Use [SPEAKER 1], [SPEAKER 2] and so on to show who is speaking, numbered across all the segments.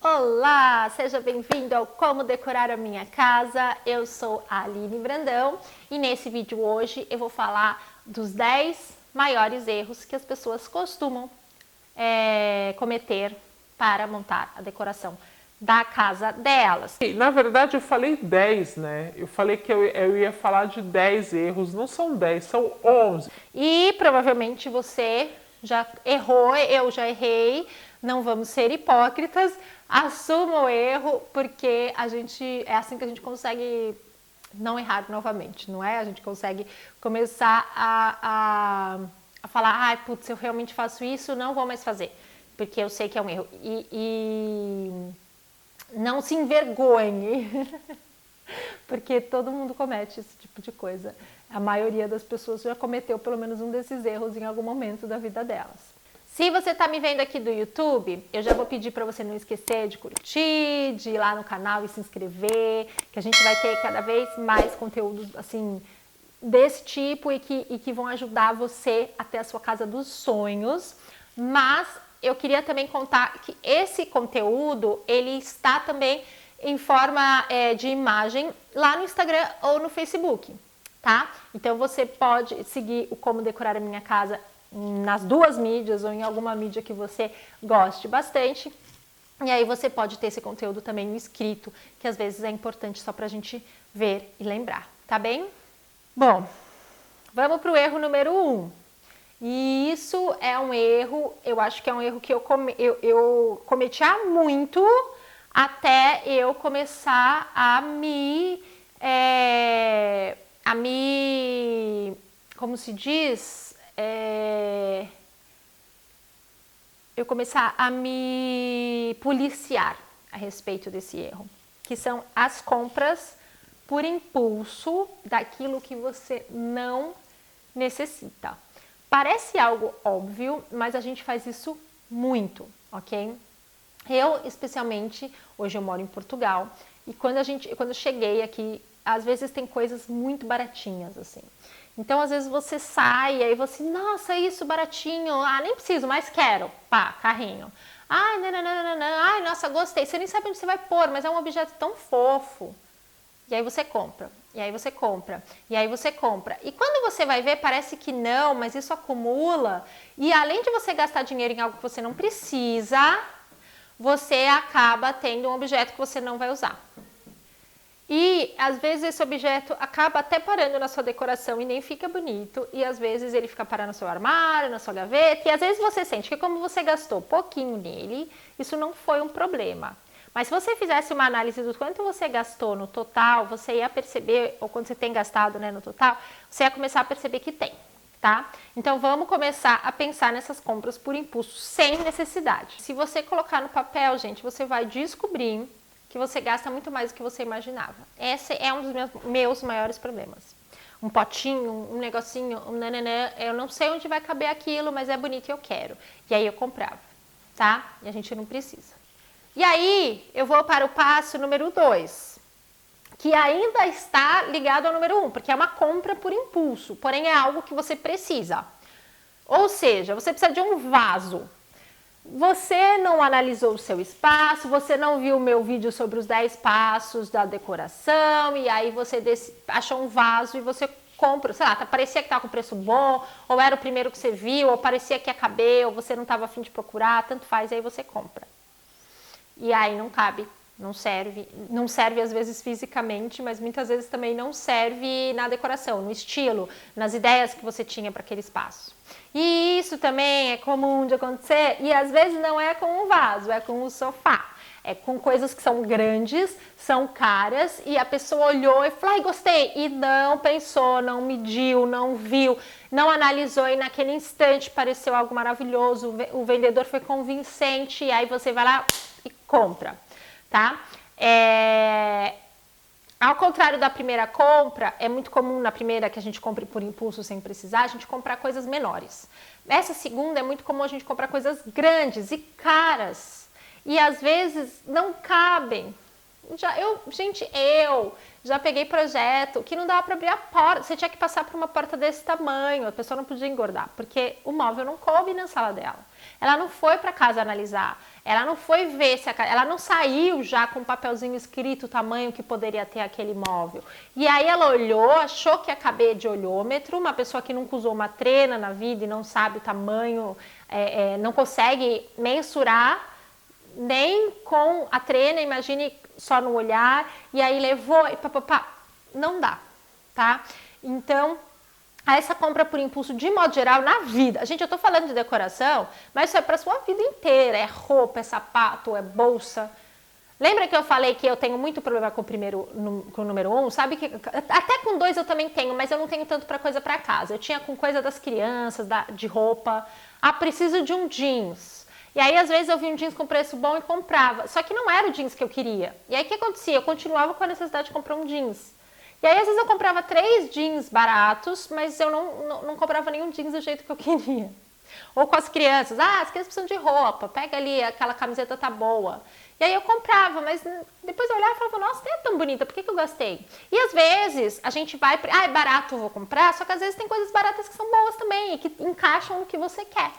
[SPEAKER 1] Olá, seja bem-vindo ao Como Decorar a Minha Casa. Eu sou a Aline Brandão e nesse vídeo hoje eu vou falar dos 10 maiores erros que as pessoas costumam cometer para montar a decoração da casa delas.
[SPEAKER 2] Na verdade eu falei 10, né? Eu falei que eu ia falar de 10 erros, não são 10, são 11.
[SPEAKER 1] E provavelmente você já errou, eu já errei, não vamos ser hipócritas, assuma o erro, porque é assim que a gente consegue não errar novamente, não é? A gente consegue começar a falar, ai, putz, eu realmente faço isso, não vou mais fazer, porque eu sei que é um erro. E não se envergonhe, porque todo mundo comete esse tipo de coisa. A maioria das pessoas já cometeu pelo menos um desses erros em algum momento da vida delas. Se você está me vendo aqui do YouTube, eu já vou pedir para você não esquecer de curtir, de ir lá no canal e se inscrever, que a gente vai ter cada vez mais conteúdos assim desse tipo e que vão ajudar você a ter a sua casa dos sonhos. Mas eu queria também contar que esse conteúdo, ele está também em forma de imagem lá no Instagram ou no Facebook, tá? Então você pode seguir o Como Decorar a Minha Casa nas duas mídias ou em alguma mídia que você goste bastante. E aí você pode ter esse conteúdo também escrito, que às vezes é importante só pra gente ver e lembrar, tá bem? Bom, vamos pro erro número 1. E isso é um erro, eu acho que é um erro que eu cometi há muito, até eu começar como se diz, eu começar a me policiar a respeito desse erro, que são as compras por impulso daquilo que você não necessita. Parece algo óbvio, mas a gente faz isso muito, ok? Eu, especialmente, hoje eu moro em Portugal, e quando eu cheguei aqui, às vezes tem coisas muito baratinhas, assim. Então, às vezes você sai e aí você, nossa, isso baratinho, ah, nem preciso, mas quero, pá, carrinho. Ai, nananana, ai, nossa, gostei. Você nem sabe onde você vai pôr, mas é um objeto tão fofo. E aí você compra, e aí você compra, e aí você compra. E quando você vai ver, parece que não, mas isso acumula. E além de você gastar dinheiro em algo que você não precisa, você acaba tendo um objeto que você não vai usar. E às vezes esse objeto acaba até parando na sua decoração e nem fica bonito. E às vezes ele fica parando no seu armário, na sua gaveta. E às vezes você sente que como você gastou pouquinho nele, isso não foi um problema. Mas se você fizesse uma análise do quanto você gastou no total, você ia perceber, ou quando você tem gastado, né, no total, você ia começar a perceber que tem, tá? Então vamos começar a pensar nessas compras por impulso, sem necessidade. Se você colocar no papel, gente, você vai descobrir que você gasta muito mais do que você imaginava. Esse é um dos meus maiores problemas. Um potinho, um negocinho, um nananã, eu não sei onde vai caber aquilo, mas é bonito e eu quero. E aí eu comprava, tá? E a gente não precisa. E aí, eu vou para o passo número 2, que ainda está ligado ao número 1, porque é uma compra por impulso, porém é algo que você precisa. Ou seja, você precisa de um vaso. Você não analisou o seu espaço, você não viu o meu vídeo sobre os 10 passos da decoração, e aí você achou um vaso e você compra, sei lá, parecia que estava com preço bom, ou era o primeiro que você viu, ou parecia que ia caber, ou você não estava a fim de procurar, tanto faz, aí você compra. E aí não cabe, não serve às vezes fisicamente, mas muitas vezes também não serve na decoração, no estilo, nas ideias que você tinha para aquele espaço. E isso também é comum de acontecer, e às vezes não é com um vaso, é com o sofá. É com coisas que são grandes, são caras, e a pessoa olhou e falou, ai, gostei, e não pensou, não mediu, não viu, não analisou, e naquele instante pareceu algo maravilhoso, o vendedor foi convincente, e aí você vai lá e compra, tá? Ao contrário da primeira compra, é muito comum na primeira que a gente compre por impulso sem precisar, a gente comprar coisas menores. Nessa segunda é muito comum a gente comprar coisas grandes e caras, e às vezes não cabem Gente, eu já peguei projeto que não dava para abrir a porta. Você tinha que passar por uma porta desse tamanho. A pessoa não podia engordar, porque o móvel não coube na sala dela. Ela não foi para casa analisar. Ela não foi ver se ela não saiu já com um papelzinho escrito o tamanho que poderia ter aquele móvel. E aí ela olhou, achou que ia caber de olhômetro. Uma pessoa que nunca usou uma trena na vida e não sabe o tamanho, não consegue mensurar nem com a trena, imagine só no olhar, e aí levou e papapá, não dá, tá? Então, essa compra por impulso, de modo geral, na vida, gente, eu tô falando de decoração, mas isso é pra sua vida inteira, é roupa, é sapato, é bolsa. Lembra que eu falei que eu tenho muito problema com o número 1? Sabe que até com 2 eu também tenho, mas eu não tenho tanto para coisa para casa. Eu tinha com coisa das crianças, de roupa. Ah, preciso de um jeans. E aí, às vezes, eu vi um jeans com preço bom e comprava. Só que não era o jeans que eu queria. E aí, o que acontecia? Eu continuava com a necessidade de comprar um jeans. E aí, às vezes, eu comprava 3 jeans baratos, mas eu não comprava nenhum jeans do jeito que eu queria. Ou com as crianças. Ah, as crianças precisam de roupa. Pega ali, aquela camiseta tá boa. E aí, eu comprava, mas depois eu olhava e falava, nossa, não é tão bonita, por que eu gastei? E às vezes, a gente vai, é barato, eu vou comprar, só que às vezes tem coisas baratas que são boas também, e que encaixam no que você quer.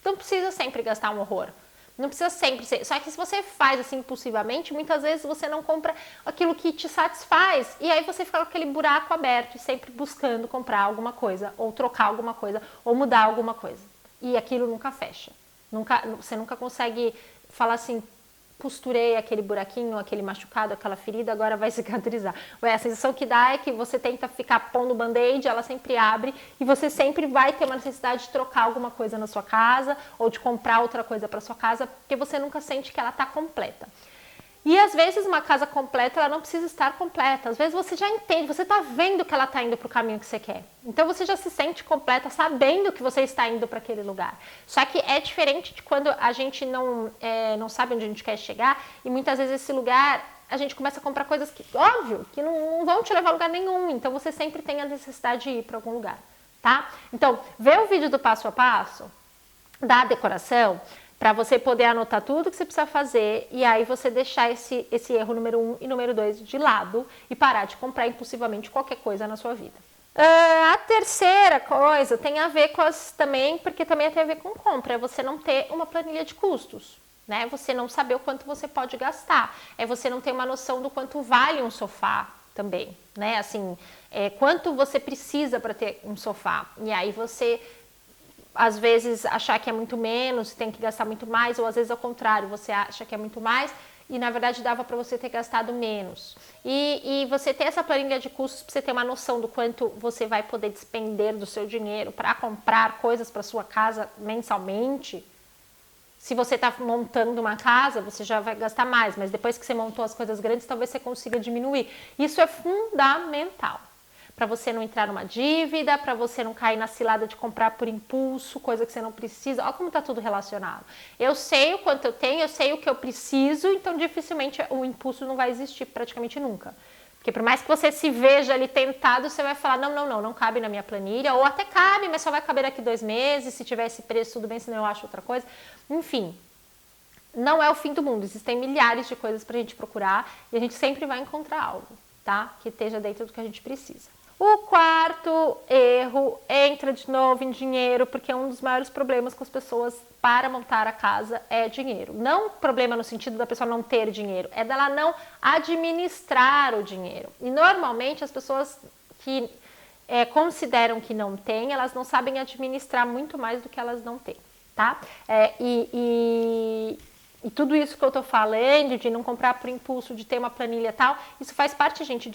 [SPEAKER 1] Não precisa sempre gastar um horror. Não precisa sempre ser. Só que se você faz assim impulsivamente, muitas vezes você não compra aquilo que te satisfaz. E aí você fica com aquele buraco aberto e sempre buscando comprar alguma coisa, ou trocar alguma coisa, ou mudar alguma coisa. E aquilo nunca fecha. Você nunca consegue falar assim, costurei aquele buraquinho, aquele machucado, aquela ferida, agora vai cicatrizar. A sensação que dá é que você tenta ficar pondo band-aid, ela sempre abre e você sempre vai ter uma necessidade de trocar alguma coisa na sua casa ou de comprar outra coisa para sua casa, porque você nunca sente que ela está completa. E às vezes uma casa completa, ela não precisa estar completa. Às vezes você já entende, você está vendo que ela está indo para o caminho que você quer. Então você já se sente completa, sabendo que você está indo para aquele lugar. Só que é diferente de quando a gente não sabe onde a gente quer chegar. E muitas vezes esse lugar, a gente começa a comprar coisas que, óbvio, que não vão te levar a lugar nenhum. Então você sempre tem a necessidade de ir para algum lugar, tá? Então, vê o vídeo do passo a passo da decoração, para você poder anotar tudo que você precisa fazer e aí você deixar esse erro número 1 e número 2 de lado e parar de comprar impulsivamente qualquer coisa na sua vida. A terceira coisa tem a ver com também, porque também tem a ver com compra, é você não ter uma planilha de custos, né? Você não saber o quanto você pode gastar, é você não ter uma noção do quanto vale um sofá também, né? Assim, quanto você precisa para ter um sofá, e aí você às vezes achar que é muito menos, tem que gastar muito mais, ou às vezes ao contrário, você acha que é muito mais e na verdade dava para você ter gastado menos. E você ter essa planilha de custos para você ter uma noção do quanto você vai poder despender do seu dinheiro para comprar coisas para sua casa mensalmente. Se você está montando uma casa, você já vai gastar mais, mas depois que você montou as coisas grandes, talvez você consiga diminuir. Isso é fundamental. Para você não entrar numa dívida, para você não cair na cilada de comprar por impulso, coisa que você não precisa. Olha como está tudo relacionado. Eu sei o quanto eu tenho, eu sei o que eu preciso, então dificilmente o impulso não vai existir praticamente nunca. Porque por mais que você se veja ali tentado, você vai falar, não cabe na minha planilha, ou até cabe, mas só vai caber daqui 2 meses, se tiver esse preço tudo bem, senão eu acho outra coisa. Enfim, não é o fim do mundo, existem milhares de coisas para a gente procurar e a gente sempre vai encontrar algo, tá? Que esteja dentro do que a gente precisa. O quarto erro entra de novo em dinheiro, porque um dos maiores problemas com as pessoas para montar a casa é dinheiro. Não problema no sentido da pessoa não ter dinheiro, é dela não administrar o dinheiro. E normalmente as pessoas que consideram que não têm, elas não sabem administrar muito mais do que elas não têm, tá? E tudo isso que eu tô falando, de não comprar por impulso, de ter uma planilha e tal, isso faz parte, gente,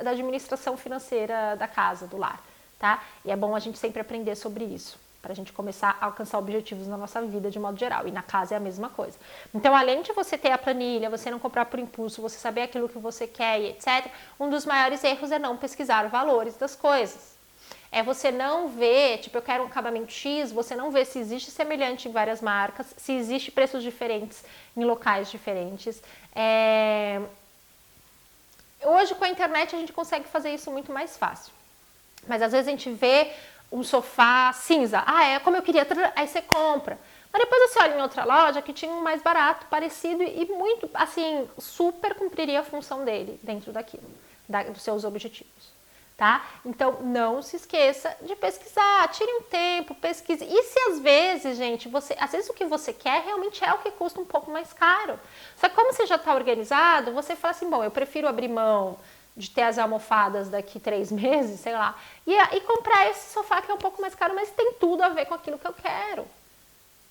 [SPEAKER 1] da administração financeira da casa, do lar, tá? E é bom a gente sempre aprender sobre isso, pra gente começar a alcançar objetivos na nossa vida de modo geral. E na casa é a mesma coisa. Então, além de você ter a planilha, você não comprar por impulso, você saber aquilo que você quer e etc., um dos maiores erros é não pesquisar valores das coisas. É você não ver, tipo, eu quero um acabamento X, você não vê se existe semelhante em várias marcas, se existe preços diferentes em locais diferentes. Hoje, com a internet, a gente consegue fazer isso muito mais fácil. Mas, às vezes, a gente vê um sofá cinza. É como eu queria. Aí você compra. Mas depois você olha em outra loja que tinha um mais barato, parecido e muito, assim, super cumpriria a função dele dentro daquilo, dos seus objetivos, tá? Então, não se esqueça de pesquisar, tire um tempo, pesquise. E se às vezes, gente, às vezes o que você quer realmente é o que custa um pouco mais caro. Só que como você já está organizado, você fala assim, bom, eu prefiro abrir mão de ter as almofadas daqui 3 meses, sei lá, e comprar esse sofá que é um pouco mais caro, mas tem tudo a ver com aquilo que eu quero,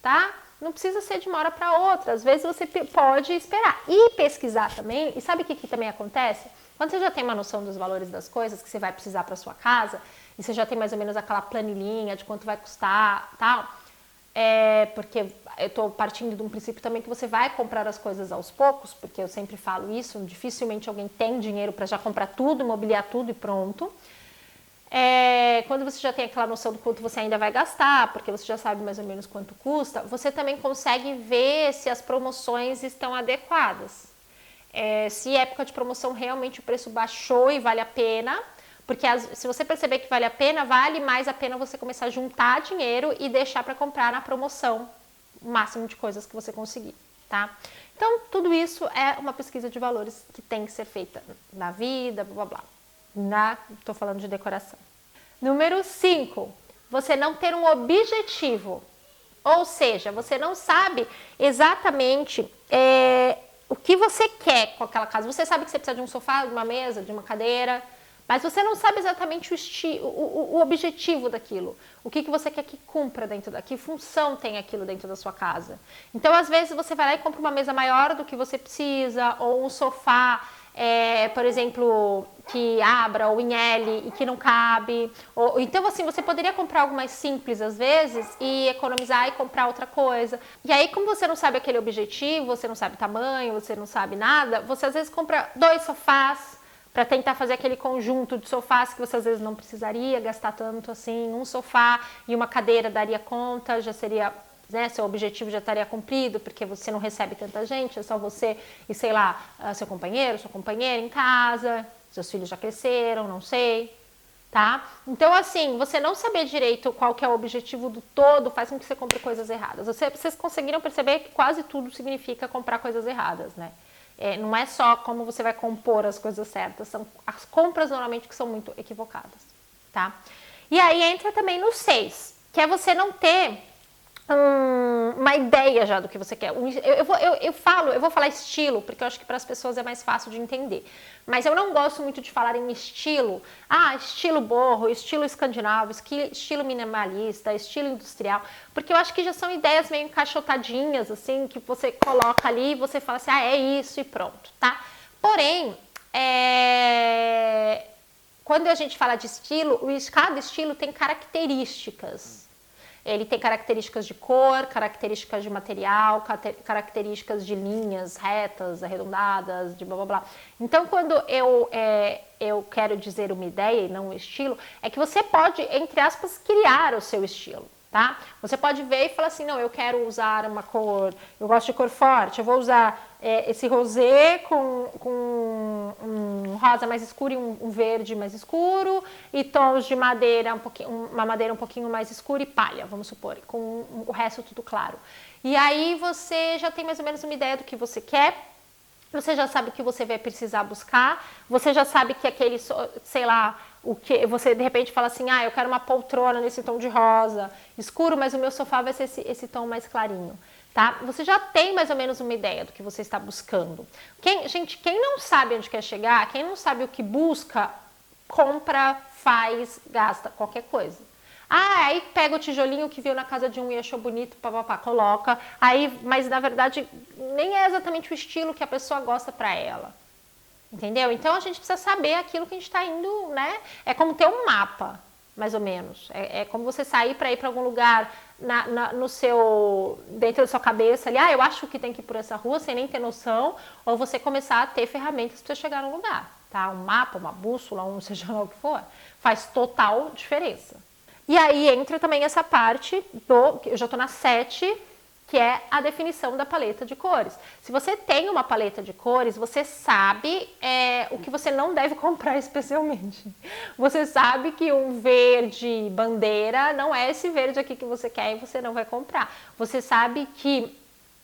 [SPEAKER 1] tá? Não precisa ser de uma hora para outra, às vezes você pode esperar. E pesquisar também, e sabe o que também acontece? Quando você já tem uma noção dos valores das coisas que você vai precisar para sua casa, e você já tem mais ou menos aquela planilhinha de quanto vai custar, tal, porque eu estou partindo de um princípio também que você vai comprar as coisas aos poucos, porque eu sempre falo isso, dificilmente alguém tem dinheiro para já comprar tudo, mobiliar tudo e pronto. Quando você já tem aquela noção do quanto você ainda vai gastar, porque você já sabe mais ou menos quanto custa, você também consegue ver se as promoções estão adequadas. Se é época de promoção realmente o preço baixou e vale a pena, porque se você perceber que vale a pena, vale mais a pena você começar a juntar dinheiro e deixar para comprar na promoção o máximo de coisas que você conseguir, tá? Então, tudo isso é uma pesquisa de valores que tem que ser feita na vida, blá, blá, blá. Tô falando de decoração. Número 5, você não ter um objetivo. Ou seja, você não sabe exatamente o que você quer com aquela casa. Você sabe que você precisa de um sofá, de uma mesa, de uma cadeira, mas você não sabe exatamente o objetivo daquilo. O que você quer que cumpra dentro que função tem aquilo dentro da sua casa. Então, às vezes, você vai lá e compra uma mesa maior do que você precisa, ou um sofá, por exemplo, que abra ou em L e que não cabe. Então, assim, você poderia comprar algo mais simples, às vezes, e economizar e comprar outra coisa. E aí, como você não sabe aquele objetivo, você não sabe tamanho, você não sabe nada, você às vezes compra 2 sofás, para tentar fazer aquele conjunto de sofás que você às vezes não precisaria gastar tanto assim. Um sofá e uma cadeira daria conta, já seria, né, seu objetivo já estaria cumprido, porque você não recebe tanta gente, é só você e, sei lá, seu companheiro, sua companheira em casa, seus filhos já cresceram, não sei, tá? Então, assim, você não saber direito qual que é o objetivo do todo faz com que você compre coisas erradas. Vocês conseguiram perceber que quase tudo significa comprar coisas erradas, né? Não é só como você vai compor as coisas certas, são as compras normalmente que são muito equivocadas, tá? E aí entra também no 6, que é você não ter uma ideia já do que você quer. Eu vou falar estilo, porque eu acho que para as pessoas é mais fácil de entender. Mas eu não gosto muito de falar em estilo. Estilo boho, estilo escandinavo, estilo minimalista, estilo industrial. Porque eu acho que já são ideias meio encaixotadinhas, assim, que você coloca ali e você fala assim, é isso e pronto, tá? Porém, quando a gente fala de estilo, cada estilo tem características. Ele tem características de cor, características de material, características de linhas retas, arredondadas, de blá blá blá. Então, quando eu quero dizer uma ideia e não um estilo, é que você pode, entre aspas, criar o seu estilo, tá? Você pode ver e falar assim, não, eu quero usar uma cor, eu gosto de cor forte, eu vou usar esse rosé com um rosa mais escuro e um verde mais escuro, e tons de madeira, uma madeira um pouquinho mais escura e palha, vamos supor, com o resto tudo claro. E aí você já tem mais ou menos uma ideia do que você quer, você já sabe o que você vai precisar buscar, você já sabe que aquele, sei lá, o que você de repente fala assim, eu quero uma poltrona nesse tom de rosa escuro, mas o meu sofá vai ser esse tom mais clarinho. Tá? Você já tem mais ou menos uma ideia do que você está buscando. Quem não sabe onde quer chegar, quem não sabe o que busca, compra, faz, gasta qualquer coisa. Aí pega o tijolinho que viu na casa de um e achou bonito, papapá, coloca. Mas na verdade nem é exatamente o estilo que a pessoa gosta para ela. Entendeu? Então a gente precisa saber aquilo que a gente está indo, né? É como ter um mapa, mais ou menos. É como você sair para ir para algum lugar dentro da sua cabeça ali, eu acho que tem que ir por essa rua sem nem ter noção, ou você começar a ter ferramentas para chegar no lugar, tá? Um mapa, uma bússola, seja lá o que for, faz total diferença. E aí entra também essa parte eu já tô na 7, que é a definição da paleta de cores. Se você tem uma paleta de cores, você sabe o que você não deve comprar especialmente. Você sabe que um verde bandeira não é esse verde aqui que você quer e você não vai comprar. Você sabe que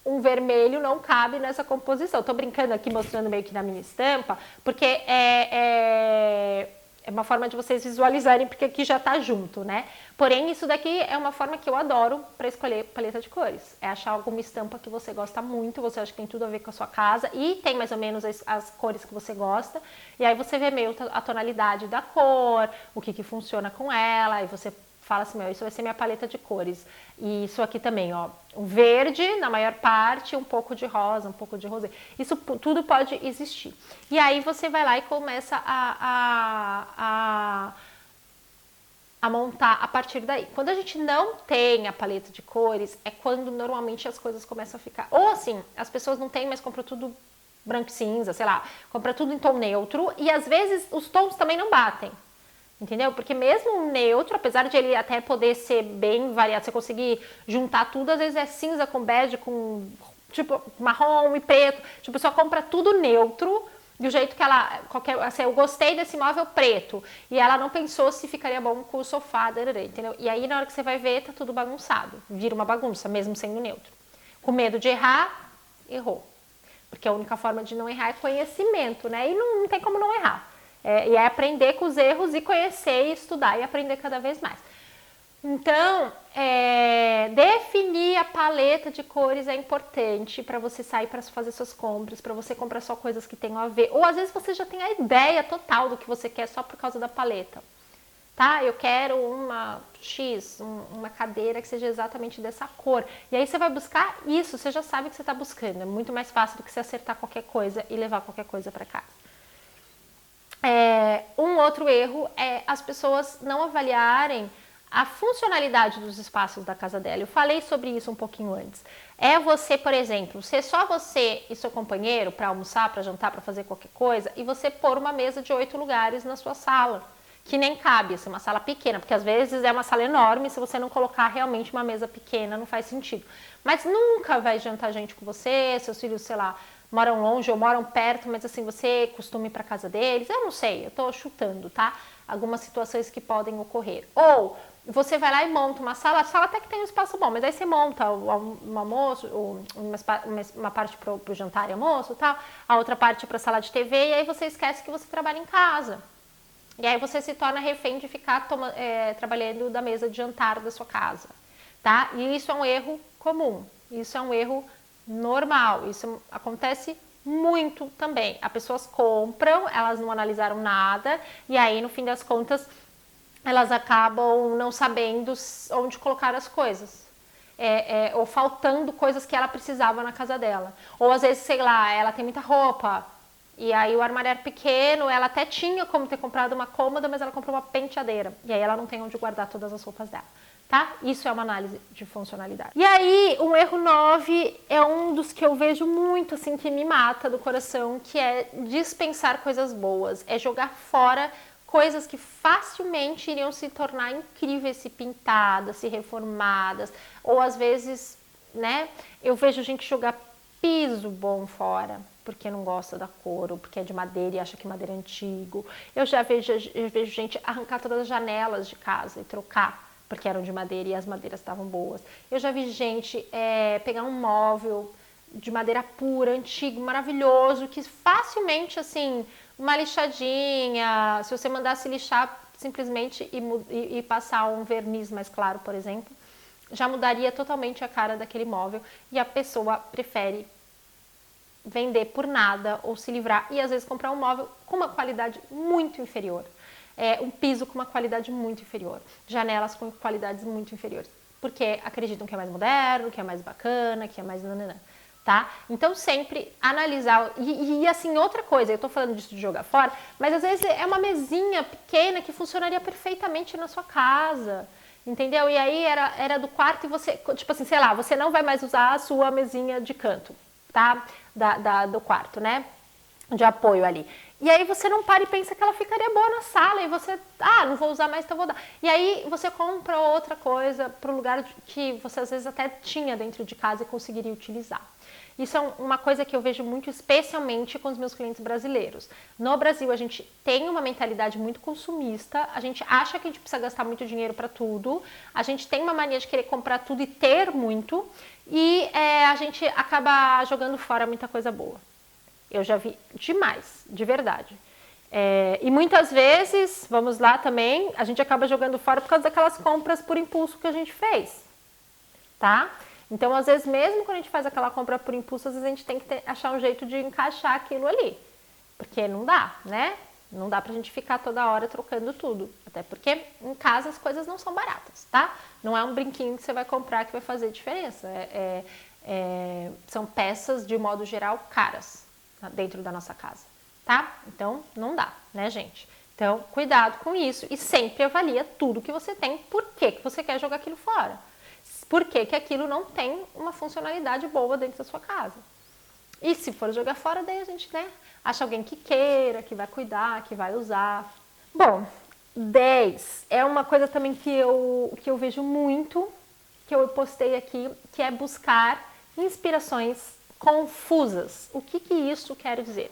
[SPEAKER 1] um vermelho não cabe nessa composição. Estou brincando aqui, mostrando meio que na minha estampa, porque é uma forma de vocês visualizarem, porque aqui já está junto, né? Porém, isso daqui é uma forma que eu adoro para escolher paleta de cores. É achar alguma estampa que você gosta muito, você acha que tem tudo a ver com a sua casa e tem mais ou menos as cores que você gosta. E aí você vê meio a tonalidade da cor, o que funciona com ela, e você fala assim, meu, isso vai ser minha paleta de cores. E isso aqui também, ó, um verde na maior parte, um pouco de rosa, um pouco de rosé. Isso tudo pode existir. E aí você vai lá e começa a montar a partir daí. Quando a gente não tem a paleta de cores, é quando normalmente as coisas começam a ficar... Ou assim, as pessoas não têm, mas compram tudo branco e cinza, sei lá, compra tudo em tom neutro, e às vezes os tons também não batem. Entendeu? Porque mesmo o neutro, apesar de ele até poder ser bem variado, você conseguir juntar tudo, às vezes é cinza com bege, com tipo marrom e preto. Tipo, a pessoa compra tudo neutro, do jeito que ela... assim, eu gostei desse móvel preto. E ela não pensou se ficaria bom com o sofá, entendeu? E aí na hora que você vai ver, tá tudo bagunçado. Vira uma bagunça, mesmo sendo neutro. Com medo de errar, errou. Porque a única forma de não errar é conhecimento, né? E não tem como não errar. E é aprender com os erros e conhecer e estudar e aprender cada vez mais. Então, definir a paleta de cores é importante para você sair para fazer suas compras, para você comprar só coisas que tenham a ver. Ou às vezes você já tem a ideia total do que você quer só por causa da paleta. Tá? Eu quero uma uma cadeira que seja exatamente dessa cor. E aí você vai buscar isso, você já sabe o que você está buscando. É muito mais fácil do que você acertar qualquer coisa e levar qualquer coisa para casa. Um outro erro é as pessoas não avaliarem a funcionalidade dos espaços da casa dela. Eu falei sobre isso um pouquinho antes. É você, por exemplo, ser só você e seu companheiro para almoçar, para jantar, para fazer qualquer coisa, e você pôr uma mesa de 8 lugares na sua sala, que nem cabe, assim, uma sala pequena, porque às vezes é uma sala enorme, se você não colocar realmente uma mesa pequena, não faz sentido. Mas nunca vai jantar gente com você, seus filhos, sei lá, moram longe ou moram perto, mas assim, você costuma ir para casa deles, eu não sei, eu tô chutando, tá? Algumas situações que podem ocorrer. Ou você vai lá e monta uma sala, a sala até que tem um espaço bom, mas aí você monta um almoço, uma parte para o jantar e almoço, tal, a outra parte para a sala de TV, e aí você esquece que você trabalha em casa. E aí você se torna refém de ficar trabalhando da mesa de jantar da sua casa, tá? E isso é um erro comum, isso é um erro normal, isso acontece muito também. As pessoas compram, elas não analisaram nada, e aí no fim das contas elas acabam não sabendo onde colocar as coisas. Ou faltando coisas que ela precisava na casa dela. Ou às vezes, sei lá, ela tem muita roupa, e aí o armário era pequeno, ela até tinha como ter comprado uma cômoda, mas ela comprou uma penteadeira, e aí ela não tem onde guardar todas as roupas dela. Tá? Isso é uma análise de funcionalidade. E aí, um erro 9 é um dos que eu vejo muito, assim, que me mata do coração, que é dispensar coisas boas, é jogar fora coisas que facilmente iriam se tornar incríveis se pintadas, se reformadas, ou às vezes, né, eu vejo gente jogar piso bom fora, porque não gosta da cor, ou porque é de madeira e acha que madeira é antigo. Eu vejo gente arrancar todas as janelas de casa e trocar, porque eram de madeira e as madeiras estavam boas. Eu já vi gente pegar um móvel de madeira pura, antigo, maravilhoso, que facilmente, assim, uma lixadinha, se você mandasse lixar simplesmente e passar um verniz mais claro, por exemplo, já mudaria totalmente a cara daquele móvel, e a pessoa prefere vender por nada ou se livrar e às vezes comprar um móvel com uma qualidade muito inferior. Um piso com uma qualidade muito inferior, janelas com qualidades muito inferiores, porque acreditam que é mais moderno, que é mais bacana, que é mais nananã, tá? Então sempre analisar, e assim, outra coisa, eu tô falando disso de jogar fora, mas às vezes é uma mesinha pequena que funcionaria perfeitamente na sua casa, entendeu? E aí era do quarto e você, tipo assim, sei lá, você não vai mais usar a sua mesinha de canto, tá? Do quarto, né? De apoio ali. E aí você não para e pensa que ela ficaria boa na sala e você, não vou usar mais, então vou dar. E aí você compra outra coisa para o lugar que você às vezes até tinha dentro de casa e conseguiria utilizar. Isso é uma coisa que eu vejo muito, especialmente com os meus clientes brasileiros. No Brasil, a gente tem uma mentalidade muito consumista, a gente acha que a gente precisa gastar muito dinheiro para tudo, a gente tem uma mania de querer comprar tudo e ter muito, e a gente acaba jogando fora muita coisa boa. Eu já vi demais, de verdade. E muitas vezes, vamos lá também, a gente acaba jogando fora por causa daquelas compras por impulso que a gente fez, tá? Então, às vezes, mesmo quando a gente faz aquela compra por impulso, às vezes a gente tem que achar um jeito de encaixar aquilo ali. Porque não dá, né? Não dá pra gente ficar toda hora trocando tudo. Até porque em casa as coisas não são baratas, tá? Não é um brinquinho que você vai comprar que vai fazer diferença. São peças, de modo geral, caras dentro da nossa casa, tá? Então, não dá, né, gente? Então, cuidado com isso e sempre avalia tudo que você tem, por que você quer jogar aquilo fora. Por que aquilo não tem uma funcionalidade boa dentro da sua casa. E se for jogar fora, daí a gente, né, acha alguém que queira, que vai cuidar, que vai usar. Bom, 10 é uma coisa também que eu vejo muito, que eu postei aqui, que é buscar inspirações confusas. O que isso quer dizer?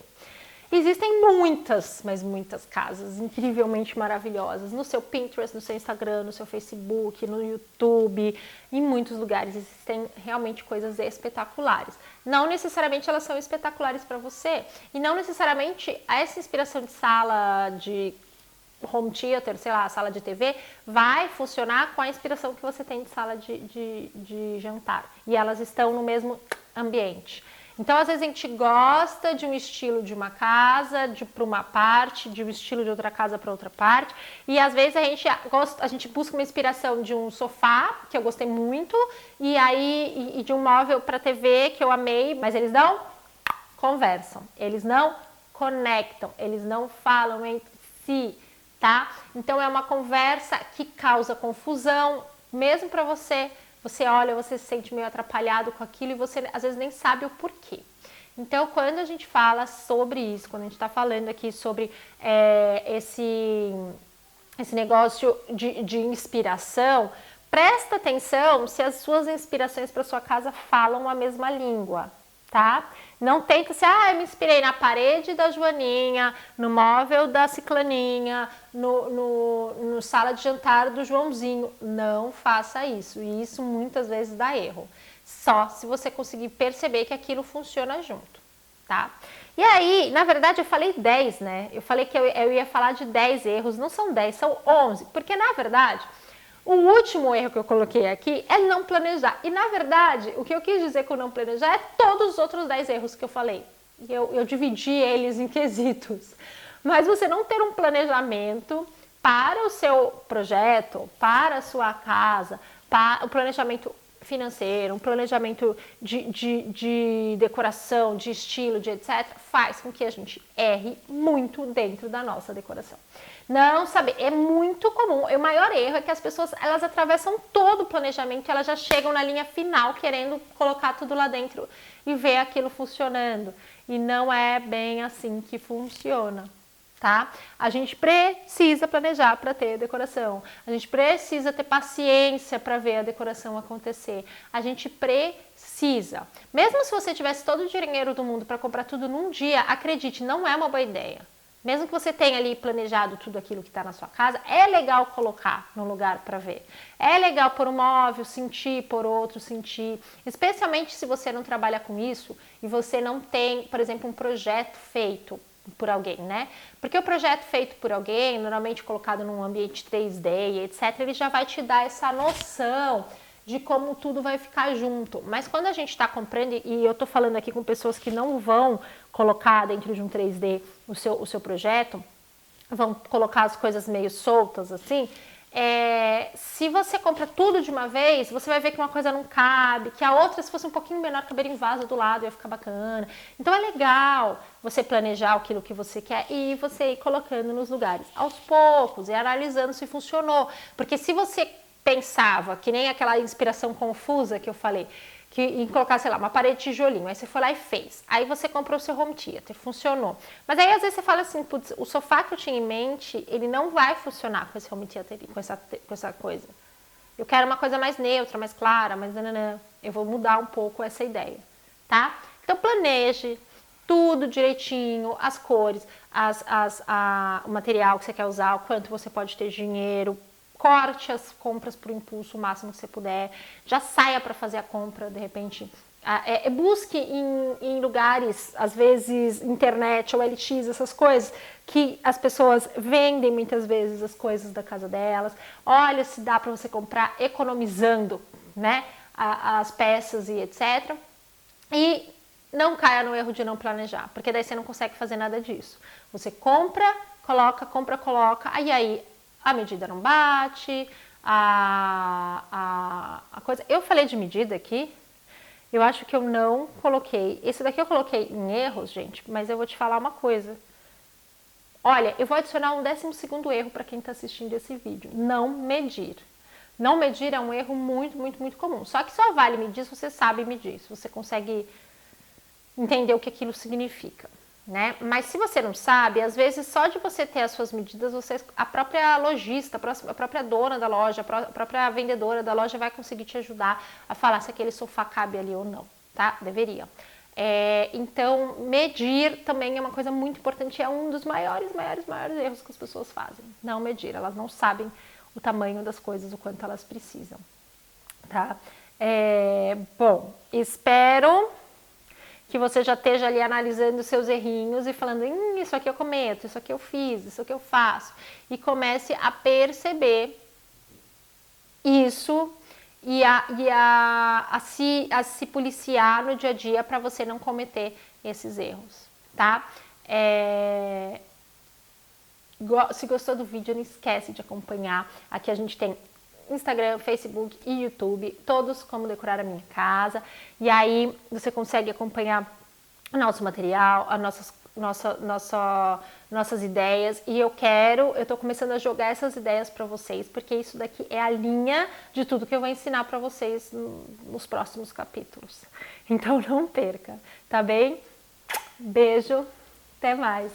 [SPEAKER 1] Existem muitas, mas muitas casas incrivelmente maravilhosas no seu Pinterest, no seu Instagram, no seu Facebook, no YouTube, em muitos lugares existem realmente coisas espetaculares. Não necessariamente elas são espetaculares para você e não necessariamente essa inspiração de sala de home theater, sei lá, sala de TV, vai funcionar com a inspiração que você tem de sala de jantar. E elas estão no mesmo ambiente. Então, às vezes a gente gosta de um estilo de uma casa para uma parte, de um estilo de outra casa para outra parte. E às vezes a gente busca uma inspiração de um sofá, que eu gostei muito, e de um móvel para TV, que eu amei, mas eles não conversam, eles não conectam, eles não falam entre si, tá? Então, é uma conversa que causa confusão, mesmo para você. Você olha, você se sente meio atrapalhado com aquilo e você às vezes nem sabe o porquê. Então, quando a gente fala sobre isso, quando a gente está falando aqui sobre esse negócio de inspiração, presta atenção se as suas inspirações para sua casa falam a mesma língua, tá? Não tenta ser, eu me inspirei na parede da Joaninha, no móvel da Ciclaninha, no sala de jantar do Joãozinho. Não faça isso. E isso muitas vezes dá erro. Só se você conseguir perceber que aquilo funciona junto, tá? E aí, na verdade, eu falei 10, né? Eu falei que eu ia falar de 10 erros. Não são 10, são 11. Porque, na verdade, o último erro que eu coloquei aqui é não planejar. E, na verdade, o que eu quis dizer com não planejar é todos os outros 10 erros que eu falei. Eu dividi eles em quesitos. Mas você não ter um planejamento para o seu projeto, para a sua casa, para o planejamento financeiro, um planejamento de decoração, de estilo, de etc., faz com que a gente erre muito dentro da nossa decoração. Não saber, é muito comum. O maior erro é que as pessoas, elas atravessam todo o planejamento, elas já chegam na linha final querendo colocar tudo lá dentro e ver aquilo funcionando. E não é bem assim que funciona, tá? A gente precisa planejar para ter decoração. A gente precisa ter paciência para ver a decoração acontecer. A gente precisa. Mesmo se você tivesse todo o dinheiro do mundo para comprar tudo num dia, acredite, não é uma boa ideia. Mesmo que você tenha ali planejado tudo aquilo que está na sua casa, é legal colocar no lugar para ver. É legal pôr um móvel, sentir, pôr outro, sentir. Especialmente se você não trabalha com isso e você não tem, por exemplo, um projeto feito por alguém, né? Porque o projeto feito por alguém, normalmente colocado num ambiente 3D, etc., ele já vai te dar essa noção de como tudo vai ficar junto. Mas quando a gente está comprando, e eu estou falando aqui com pessoas que não vão colocar dentro de um 3D o seu projeto, vão colocar as coisas meio soltas assim, se você compra tudo de uma vez, você vai ver que uma coisa não cabe, que a outra, se fosse um pouquinho menor, caberia em vaso do lado, ia ficar bacana. Então é legal você planejar aquilo que você quer e você ir colocando nos lugares aos poucos e analisando se funcionou. Porque se você pensava, que nem aquela inspiração confusa que eu falei, em colocar, sei lá, uma parede de tijolinho, aí você foi lá e fez. Aí você comprou o seu home theater, funcionou. Mas aí às vezes você fala assim, putz, o sofá que eu tinha em mente, ele não vai funcionar com esse home theater, com essa coisa. Eu quero uma coisa mais neutra, mais clara, mais nananã. Eu vou mudar um pouco essa ideia, tá? Então planeje tudo direitinho, as cores, o material que você quer usar, o quanto você pode ter dinheiro. Corte as compras por impulso o máximo que você puder. Já saia para fazer a compra, de repente. Busque em lugares, às vezes internet ou LX, essas coisas, que as pessoas vendem muitas vezes as coisas da casa delas. Olha se dá para você comprar economizando, né, as peças e etc. E não caia no erro de não planejar, porque daí você não consegue fazer nada disso. Você compra, coloca, aí a medida não bate, a coisa... Eu falei de medida aqui, eu acho que eu não coloquei. Esse daqui eu coloquei em erros, gente, mas eu vou te falar uma coisa. Olha, eu vou adicionar um 12º erro para quem está assistindo esse vídeo. Não medir. Não medir é um erro muito, muito, muito comum. Só que só vale medir se você sabe medir, se você consegue entender o que aquilo significa, né? Mas se você não sabe, às vezes só de você ter as suas medidas, a própria lojista, a própria dona da loja, a própria vendedora da loja vai conseguir te ajudar a falar se aquele sofá cabe ali ou não, tá? Deveria. Então, medir também é uma coisa muito importante, é um dos maiores erros que as pessoas fazem. Não medir, elas não sabem o tamanho das coisas, o quanto elas precisam, tá? Bom, espero que você já esteja ali analisando os seus errinhos e falando, isso aqui eu cometo, isso aqui eu fiz, isso aqui eu faço. E comece a perceber isso e a se policiar no dia a dia para você não cometer esses erros, tá? Se gostou do vídeo, não esquece de acompanhar. Aqui a gente tem Instagram, Facebook e YouTube, todos como decorar a minha casa. E aí você consegue acompanhar o nosso material, nossas ideias. E eu tô começando a jogar essas ideias para vocês, porque isso daqui é a linha de tudo que eu vou ensinar para vocês nos próximos capítulos. Então não perca, tá bem? Beijo, até mais!